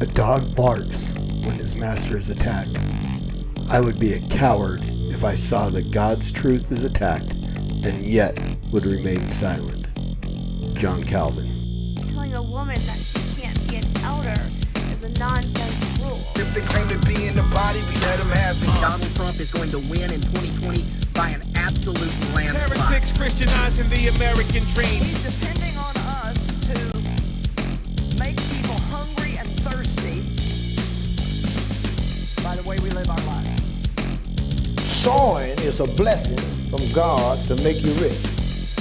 A dog barks when his master is attacked. I would be a coward if I saw that God's truth is attacked and yet would remain silent. John Calvin. Telling a woman that she can't be an elder is a nonsense rule. If they claim to be in the body, we let them have it. Donald Trump is going to win in 2020 by an absolute landslide. Heretics Christianizing the American dream. He's depending on us to make people hungry and thirsty by the way we live our lives. Sowing is a blessing from God to make you rich.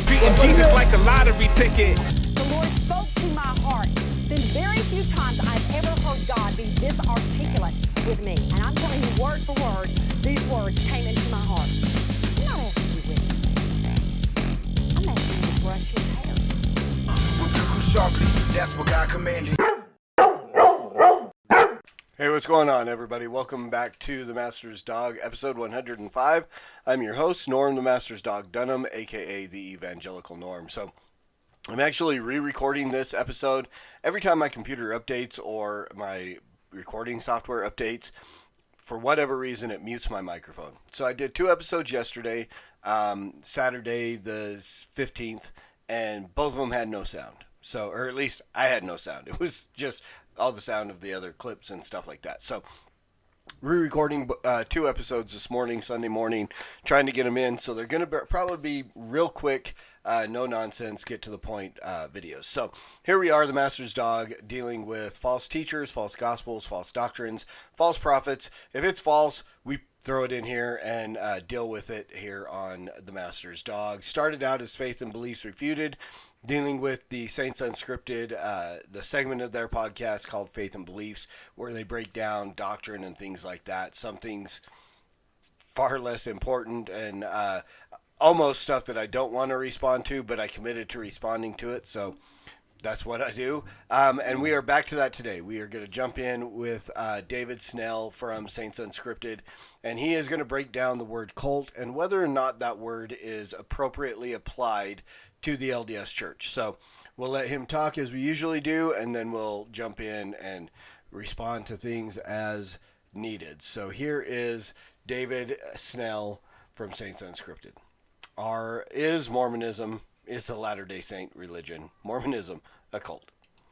Treating Jesus like a lottery ticket. The Lord spoke to my heart. There's very few times I've ever heard God be this articulate with me. And I'm telling you word for word, these words came into my heart. I'm not asking you with. I'm asking you to brush your hair. We'll do them sharply. That's what God commanded. Hey, what's going on, everybody? Welcome back to The Master's Dog, episode 105. I'm your host, Norm the Master's Dog Dunham, aka the Evangelical Norm. So, I'm actually re-recording this episode. Every time my computer updates or my recording software updates, for whatever reason, it mutes my microphone. So, I did 2 episodes yesterday, Saturday the 15th, and both of them had no sound. So, or at least I had no sound. It was just all the sound of the other clips and stuff like that. So, re-recording 2 episodes this morning, Sunday morning, trying to get them in. So, they're going to probably be real quick, no nonsense, get to the point videos. So, here we are, the Master's Dog, dealing with false teachers, false gospels, false doctrines, false prophets. If it's false, we throw it in here and deal with it here on the Master's Dog. Started out as Faith and Beliefs Refuted, dealing with the Saints Unscripted, the segment of their podcast called Faith and Beliefs, where they break down doctrine and things like that. Some things far less important and almost stuff that I don't want to respond to, but I committed to responding to it, so that's what I do. And we are back to that today. We are going to jump in with David Snell from Saints Unscripted, and he is going to break down the word cult and whether or not that word is appropriately applied to the LDS Church. So we'll let him talk as we usually do, and then we'll jump in and respond to things as needed. So here is David Snell from Saints Unscripted. Is Mormonism, is the Latter-day Saint religion, Mormonism, a cult?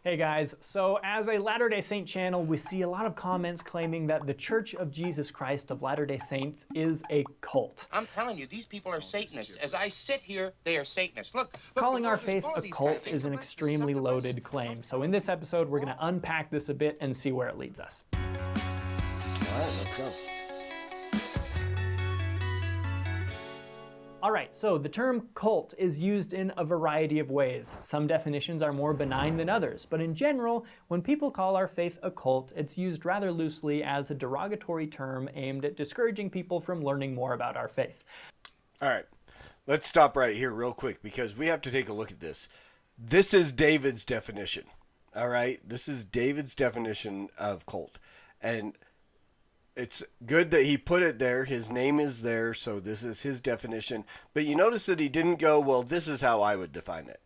Hey guys, so as a Latter-day Saint channel, we see a lot of comments claiming that the Church of Jesus Christ of Latter-day Saints is a cult. I'm telling you, these people are Satanists. As I sit here, they are Satanists. Look, Calling our faith a cult is an extremely loaded claim. So in this episode, we're going to unpack this a bit and see where it leads us. All right, let's go. All right, so the term cult is used in a variety of ways. Some definitions are more benign than others, but in general, when people call our faith a cult, it's used rather loosely as a derogatory term aimed at discouraging people from learning more about our faith. All right, let's stop right here real quick because we have to take a look at this. This is David's definition, all right? This is David's definition of cult, and it's good that he put it there. His name is there, so this is his definition. But you notice that he didn't go, well, this is how I would define it.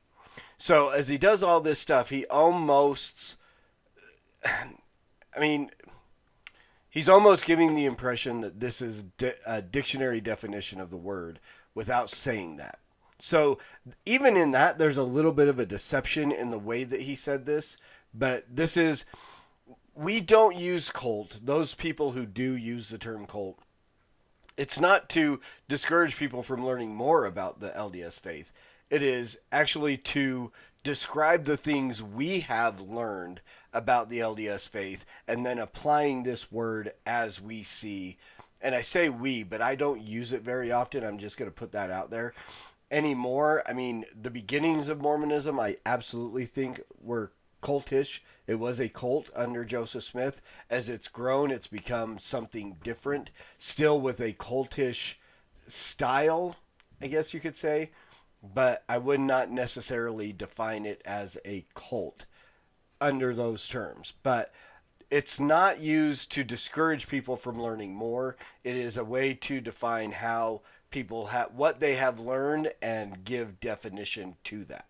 So as he does all this stuff, he almost, he's almost giving the impression that this is a dictionary definition of the word without saying that. So even in that, there's a little bit of a deception in the way that he said this. But this is... We don't use cult. Those people who do use the term cult, it's not to discourage people from learning more about the LDS faith. It is actually to describe the things we have learned about the LDS faith and then applying this word as we see. And I say we, but I don't use it very often. I'm just going to put that out there anymore. I mean, the beginnings of Mormonism, I absolutely think were cultish. It was a cult under Joseph Smith. As it's grown, it's become something different, still with a cultish style, I guess you could say, but I would not necessarily define it as a cult under those terms. But it's not used to discourage people from learning more. It is a way to define how people have what they have learned and give definition to that.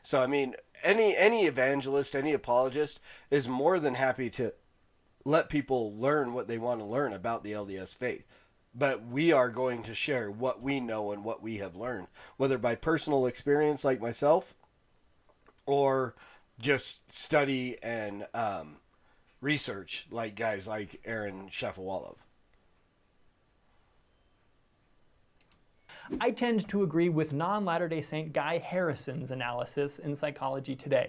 So, I mean, any evangelist, any apologist is more than happy to let people learn what they want to learn about the LDS faith. But we are going to share what we know and what we have learned, whether by personal experience like myself or just study and research like guys like Aaron Shapovalov. I tend to agree with non-Latter-day Saint Guy Harrison's analysis in Psychology Today.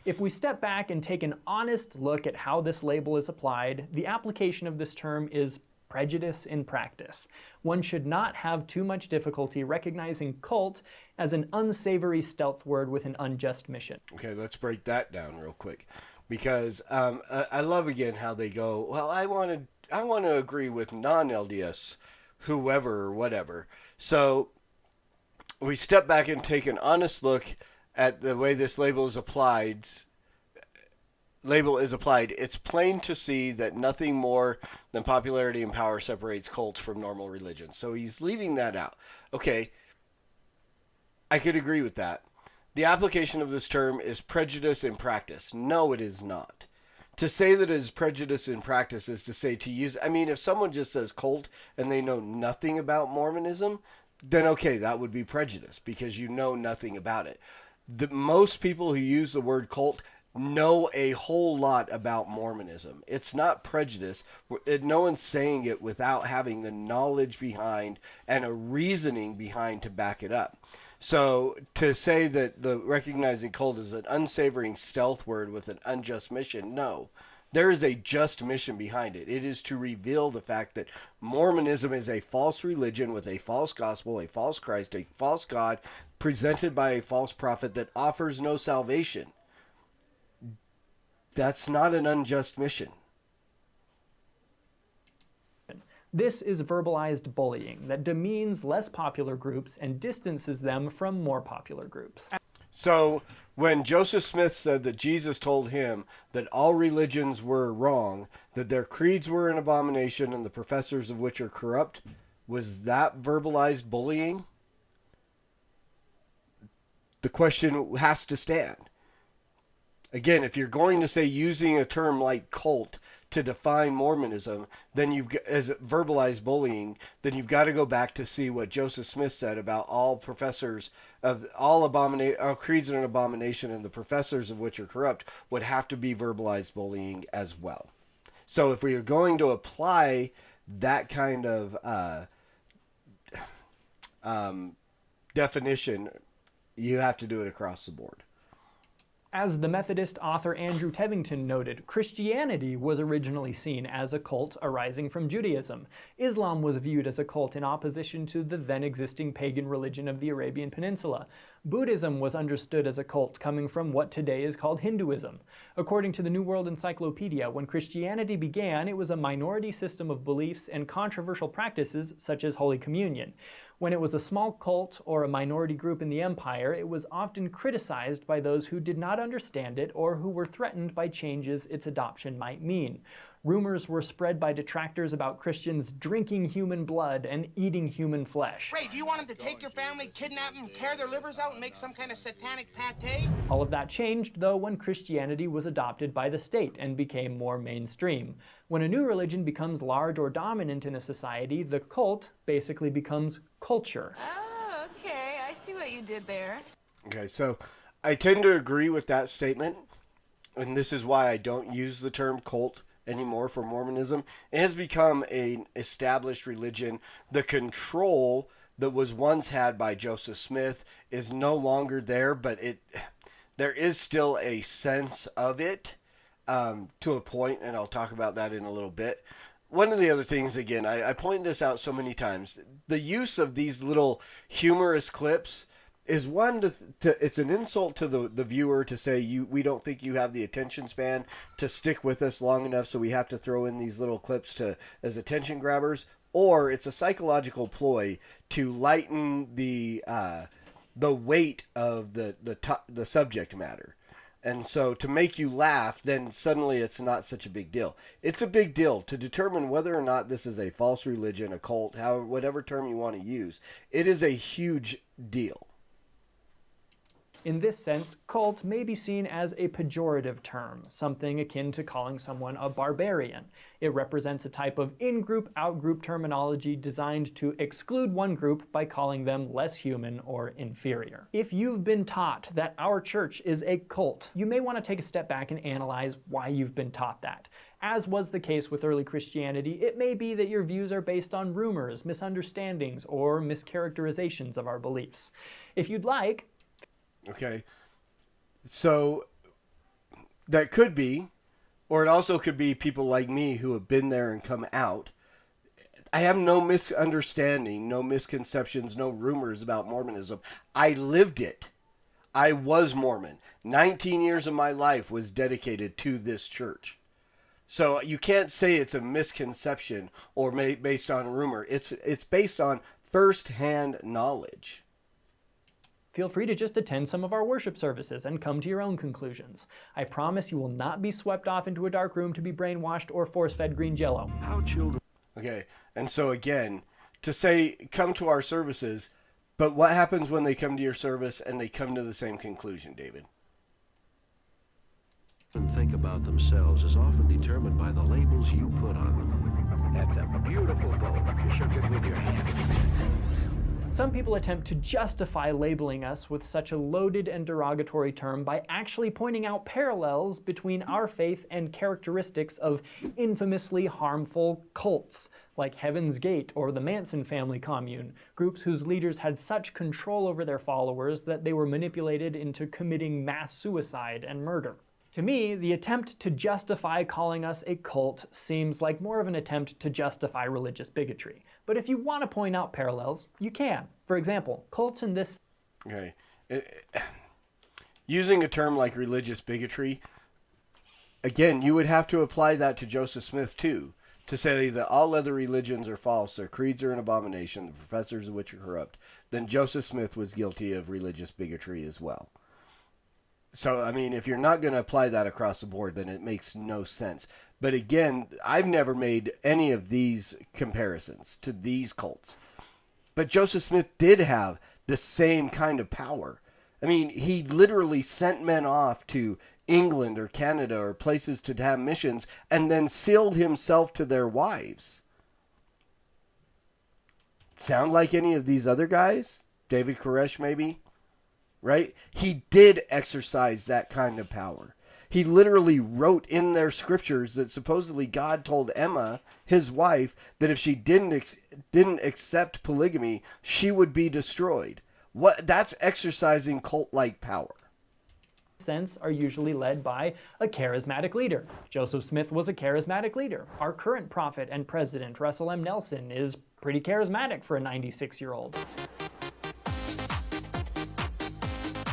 If we step back and take an honest look at how this label is applied, the application of this term is prejudice in practice. One should not have too much difficulty recognizing cult as an unsavory stealth word with an unjust mission. Okay, let's break that down real quick, because I love again how they go, well, I want to agree with non-LDS whoever or whatever. So we step back and take an honest look at the way this label is applied. It's plain to see that nothing more than popularity and power separates cults from normal religion. So he's leaving that out. Okay, I could agree with that. The application of this term is prejudice in practice. No, it is not. To say that it is prejudice in practice is to say to use, I mean, if someone just says cult and they know nothing about Mormonism, then okay, that would be prejudice because you know nothing about it. Most people who use the word cult know a whole lot about Mormonism. It's not prejudice. No one's saying it without having the knowledge behind and a reasoning behind to back it up. So to say that the recognizing cult is an unsavory stealth word with an unjust mission, no. There is a just mission behind it. It is to reveal the fact that Mormonism is a false religion with a false gospel, a false Christ, a false God, presented by a false prophet that offers no salvation. That's not an unjust mission. This is verbalized bullying that demeans less popular groups and distances them from more popular groups. So when Joseph Smith said that Jesus told him that all religions were wrong, that their creeds were an abomination and the professors of which are corrupt, was that verbalized bullying? The question has to stand. Again, if you're going to say using a term like cult to define Mormonism, then as verbalized bullying, then you've got to go back to see what Joseph Smith said about all professors of all creeds are an abomination and the professors of which are corrupt would have to be verbalized bullying as well. So if we are going to apply that kind of definition, you have to do it across the board. As the Methodist author Andrew Tevington noted, Christianity was originally seen as a cult arising from Judaism. Islam was viewed as a cult in opposition to the then existing pagan religion of the Arabian Peninsula. Buddhism was understood as a cult coming from what today is called Hinduism. According to the New World Encyclopedia, when Christianity began, it was a minority system of beliefs and controversial practices such as Holy Communion. When it was a small cult or a minority group in the empire, it was often criticized by those who did not understand it or who were threatened by changes its adoption might mean. Rumors were spread by detractors about Christians drinking human blood and eating human flesh. Ray, do you want them to take your family, kidnap them, tear their livers out, and make some kind of satanic pate? All of that changed, though, when Christianity was adopted by the state and became more mainstream. When a new religion becomes large or dominant in a society, the cult basically becomes culture. Oh, okay. I see what you did there. Okay, so I tend to agree with that statement, and this is why I don't use the term cult anymore for Mormonism. It has become an established religion. The control that was once had by Joseph Smith is no longer there, but there is still a sense of it to a point, and I'll talk about that in a little bit. One of the other things, again, I point this out so many times, the use of these little humorous clips is one it's an insult to the viewer to say we don't think you have the attention span to stick with us long enough, so we have to throw in these little clips as attention grabbers, or it's a psychological ploy to lighten the weight of the subject matter. And so to make you laugh, then suddenly it's not such a big deal. It's a big deal to determine whether or not this is a false religion, a cult, whatever term you want to use. It is a huge deal. In this sense, cult may be seen as a pejorative term, something akin to calling someone a barbarian. It represents a type of in-group, out-group terminology designed to exclude one group by calling them less human or inferior. If you've been taught that our church is a cult, you may want to take a step back and analyze why you've been taught that. As was the case with early Christianity, it may be that your views are based on rumors, misunderstandings, or mischaracterizations of our beliefs. If you'd like, Okay. So that could be, or it also could be people like me who have been there and come out. I have no misunderstanding, no misconceptions, no rumors about Mormonism. I lived it. I was Mormon. 19 years of my life was dedicated to this church. So you can't say it's a misconception or based on rumor. It's based on first-hand knowledge. feel free to just attend some of our worship services and come to your own conclusions. I promise you will not be swept off into a dark room to be brainwashed or force-fed green jello. Okay, and so again, to say, come to our services, but what happens when they come to your service and they come to the same conclusion, David? And think about themselves is often determined by the labels you put on them. That's a beautiful bow. You shook it with your hand. Some people attempt to justify labeling us with such a loaded and derogatory term by actually pointing out parallels between our faith and characteristics of infamously harmful cults, like Heaven's Gate or the Manson family commune, groups whose leaders had such control over their followers that they were manipulated into committing mass suicide and murder. To me, the attempt to justify calling us a cult seems like more of an attempt to justify religious bigotry. But if you want to point out parallels, you can. For example, cults in this... Okay. Using a term like religious bigotry, again, you would have to apply that to Joseph Smith too, to say that all other religions are false, their creeds are an abomination, the professors of which are corrupt. Then Joseph Smith was guilty of religious bigotry as well. So, I mean, if you're not going to apply that across the board, then it makes no sense. But again, I've never made any of these comparisons to these cults. But Joseph Smith did have the same kind of power. I mean, he literally sent men off to England or Canada or places to have missions and then sealed himself to their wives. Sound like any of these other guys? David Koresh, maybe? Right? He did exercise that kind of power. He literally wrote in their scriptures that supposedly God told Emma, his wife, that if she didn't accept polygamy, she would be destroyed. That's exercising cult-like power. sense are usually led by a charismatic leader. Joseph Smith was a charismatic leader. Our current prophet and president, Russell M. Nelson, is pretty charismatic for a 96-year-old.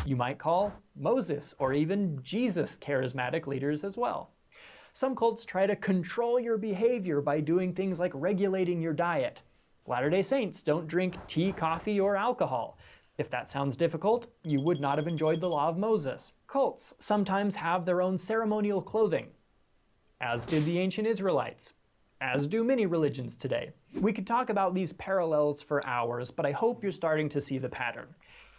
You might call Moses or even Jesus charismatic leaders as well. Some cults try to control your behavior by doing things like regulating your diet. Latter-day Saints don't drink tea, coffee, or alcohol. If that sounds difficult, you would not have enjoyed the law of Moses. Cults sometimes have their own ceremonial clothing, as did the ancient Israelites, as do many religions today. We could talk about these parallels for hours, but I hope you're starting to see the pattern.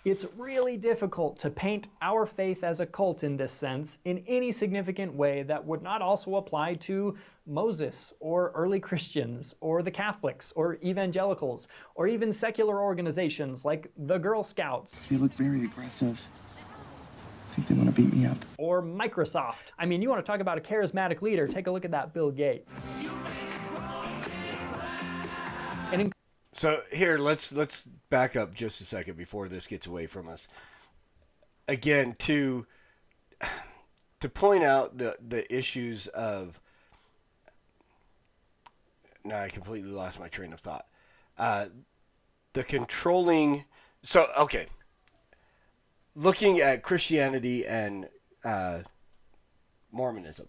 It's really difficult to paint our faith as a cult in this sense in any significant way that would not also apply to Moses or early Christians or the Catholics or evangelicals or even secular organizations like the Girl Scouts. They look very aggressive. I think they want to beat me up. Or Microsoft. I mean, you want to talk about a charismatic leader, take a look at that Bill Gates. So here, let's back up just a second before this gets away from us. Again, to point out the issues of... Now I completely lost my train of thought. The controlling... So, okay. Looking at Christianity and Mormonism.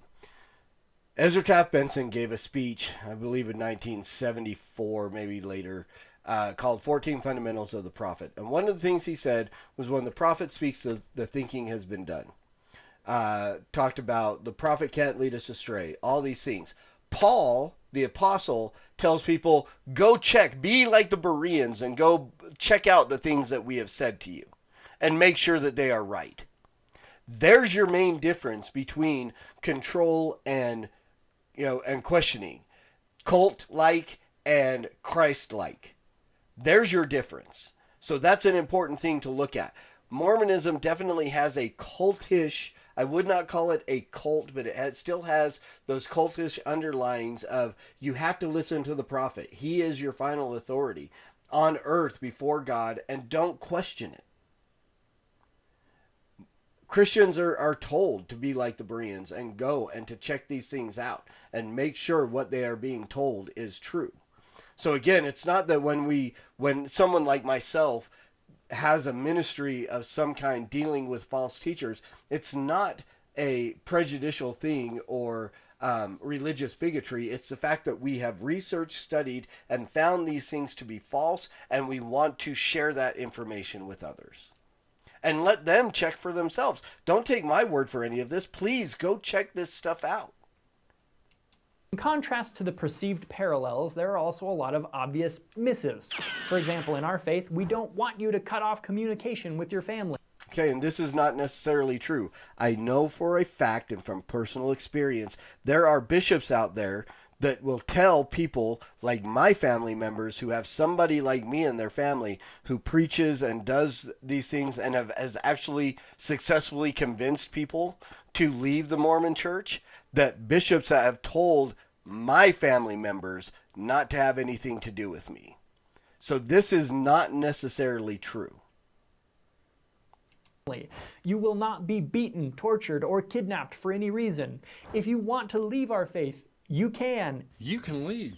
Ezra Taft Benson gave a speech, I believe in 1974, maybe later, called 14 Fundamentals of the Prophet. And one of the things he said was when the prophet speaks, the thinking has been done. Talked about the prophet can't lead us astray, all these things. Paul, the apostle, tells people, go check, be like the Bereans and go check out the things that we have said to you. and make sure that they are right. There's your main difference between control and, and questioning. Cult-like and Christ-like. There's your difference. So that's an important thing to look at. Mormonism definitely has a cultish, I would not call it a cult, but it still has those cultish underlyings of you have to listen to the prophet. He is your final authority on earth before God, and don't question it. Christians are told to be like the Bereans and go and to check these things out and make sure what they are being told is true. So again, it's not that when someone like myself has a ministry of some kind dealing with false teachers, it's not a prejudicial thing or religious bigotry. It's the fact that we have researched, studied, and found these things to be false, and we want to share that information with others. And let them check for themselves. Don't take my word for any of this. Please go check this stuff out. In contrast to the perceived parallels, there are also a lot of obvious missives. For example, in our faith, we don't want you to cut off communication with your family. Okay, and this is not necessarily true. I know for a fact and from personal experience, there are bishops out there that will tell people like my family members who have somebody like me in their family who preaches and does these things and has actually successfully convinced people to leave the Mormon church, that bishops have told my family members not to have anything to do with me. So this is not necessarily true. You will not be beaten, tortured, or kidnapped for any reason. If you want to leave our faith, you can. You can leave.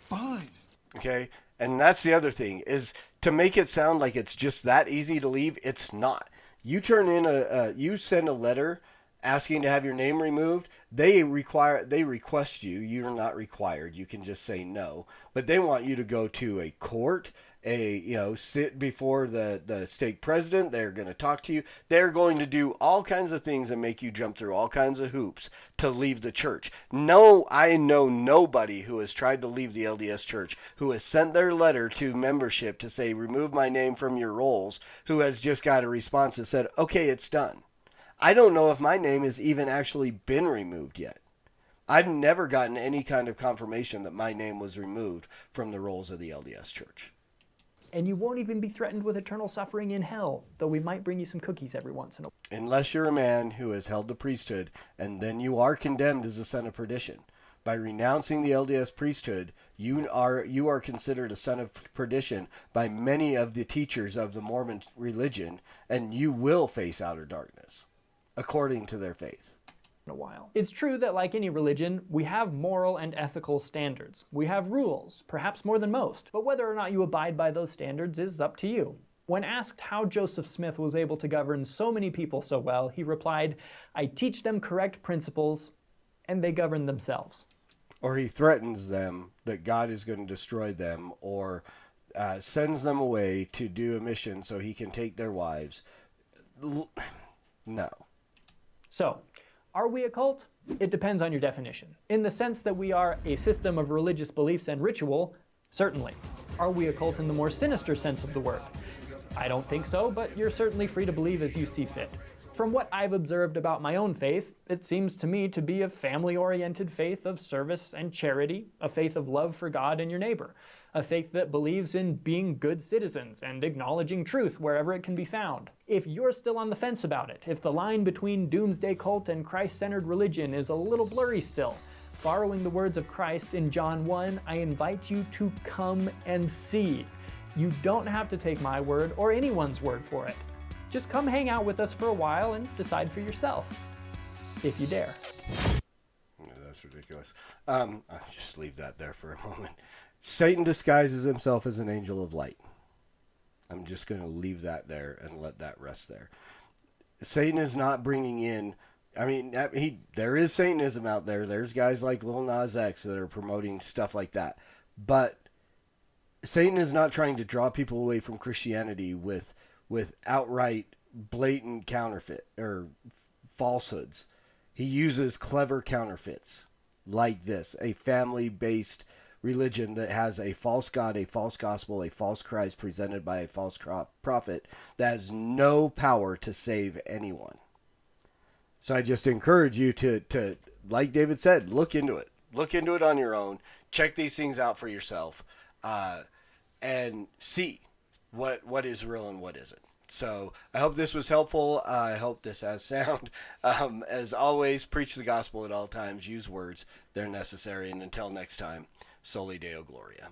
Fine. Okay? And that's the other thing, is to make it sound like it's just that easy to leave. It's not. You turn in you send a letter asking to have your name removed. They request you. You're not required. You can just say no. But they want you to go to a court, sit before the stake president. They're going to talk to you. They're going to do all kinds of things and make you jump through all kinds of hoops to leave the church. No, I know nobody who has tried to leave the LDS church, who has sent their letter to membership to say, remove my name from your rolls, who has just got a response that said, okay, it's done. I don't know if my name has even actually been removed yet. I've never gotten any kind of confirmation that my name was removed from the rolls of the LDS church. And you won't even be threatened with eternal suffering in hell, though we might bring you some cookies every once in a while. Unless you're a man who has held the priesthood, and then you are condemned as a son of perdition. By renouncing the LDS priesthood, you are considered a son of perdition by many of the teachers of the Mormon religion, and you will face outer darkness, according to their faith. A while. It's true that like any religion, we have moral and ethical standards. We have rules, perhaps more than most, but whether or not you abide by those standards is up to you. When asked how Joseph Smith was able to govern so many people so well, he replied, I teach them correct principles, and they govern themselves. Or he threatens them that God is going to destroy them, or sends them away to do a mission so he can take their wives. No. So, are we a cult? It depends on your definition. In the sense that we are a system of religious beliefs and ritual, certainly. Are we a cult in the more sinister sense of the word? I don't think so, but you're certainly free to believe as you see fit. From what I've observed about my own faith, it seems to me to be a family-oriented faith of service and charity, a faith of love for God and your neighbor, a faith that believes in being good citizens and acknowledging truth wherever it can be found. If you're still on the fence about it, if the line between doomsday cult and Christ-centered religion is a little blurry still, borrowing the words of Christ in John 1, I invite you to come and see. You don't have to take my word or anyone's word for it. Just come hang out with us for a while and decide for yourself, if you dare. That's ridiculous. I'll just leave that there for a moment. Satan disguises himself as an angel of light. I'm just going to leave that there and let that rest there. Satan is not bringing in, there is Satanism out there. There's guys like Lil Nas X that are promoting stuff like that. But Satan is not trying to draw people away from Christianity with outright blatant counterfeit or falsehoods. He uses clever counterfeits like this, a family-based religion that has a false God, a false gospel, a false Christ presented by a false prophet that has no power to save anyone. So I just encourage you to, like David said, look into it. Look into it on your own. Check these things out for yourself, and see what is real and what isn't. So I hope this was helpful. I hope this has sound. As always, preach the gospel at all times. Use words. They're necessary. And until next time, Soli Deo Gloria.